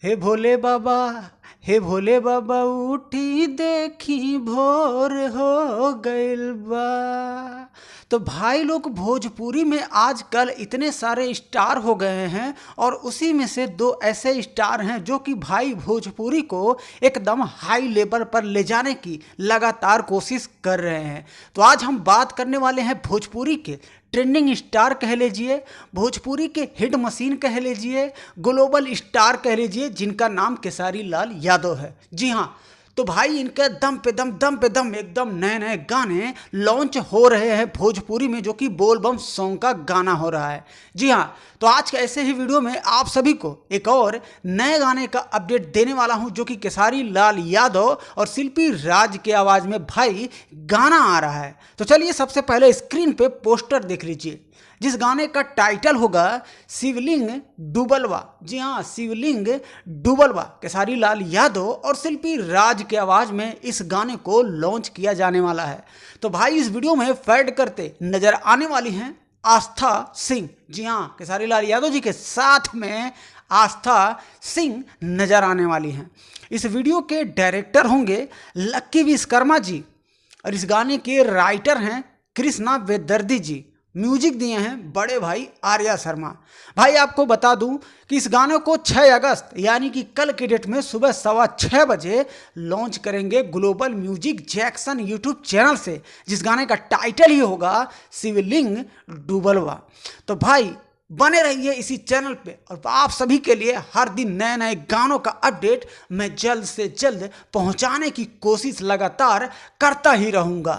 हे भोले बाबा, हे भोले बाबा, उठी देखी भोर हो गइल बा। तो भाई लोग, भोजपुरी में आजकल इतने सारे स्टार हो गए हैं और उसी में से दो ऐसे स्टार हैं जो कि भाई भोजपुरी को एकदम हाई लेवल पर ले जाने की लगातार कोशिश कर रहे हैं। तो आज हम बात करने वाले हैं भोजपुरी के ट्रेंडिंग स्टार कह लीजिए, भोजपुरी के हिट मशीन कह लीजिए, ग्लोबल स्टार कह लीजिए, जिनका नाम केसारी लाल यादव है। जी हाँ, तो भाई इनके दम पे दम एकदम नए नए गाने लॉन्च हो रहे हैं भोजपुरी में, जो कि बोल बम सॉन्ग का गाना हो रहा है। जी हाँ, तो आज के ऐसे ही वीडियो में आप सभी को एक और नए गाने का अपडेट देने वाला हूं, जो कि केसारी लाल यादव और शिल्पी राज के आवाज़ में भाई गाना आ रहा है। तो चलिए सबसे पहले स्क्रीन पे पोस्टर देख लीजिए, जिस गाने का टाइटल होगा शिवलिंग डूबलवा। जी हाँ, शिवलिंग डूबलवा। केसारी लाल यादव और शिल्पी राज के आवाज़ में इस गाने को लॉन्च किया जाने वाला है। तो भाई इस वीडियो में फैड करते नजर आने वाली हैं आस्था सिंह। जी हाँ, केसारी लाल यादव जी के साथ में आस्था सिंह नजर आने वाली हैं। इस वीडियो के डायरेक्टर होंगे लक्की विश्वकर्मा जी और इस गाने के राइटर हैं कृष्णा वेदर्दी जी। म्यूजिक दिए हैं बड़े भाई आर्या शर्मा। भाई आपको बता दूं कि इस गाने को 6 अगस्त यानी कि कल के डेट में सुबह 6:15 बजे लॉन्च करेंगे global music Jackson YouTube channel से, जिस गाने का टाइटल ही होगा शिवलिंग डूबलवा। तो भाई बने रहिए इसी चैनल पे और आप सभी के लिए हर दिन नए नए गानों का अपडेट मैं जल्द से जल्द पहुंचाने की कोशिश लगातार करता ही रहूंगा।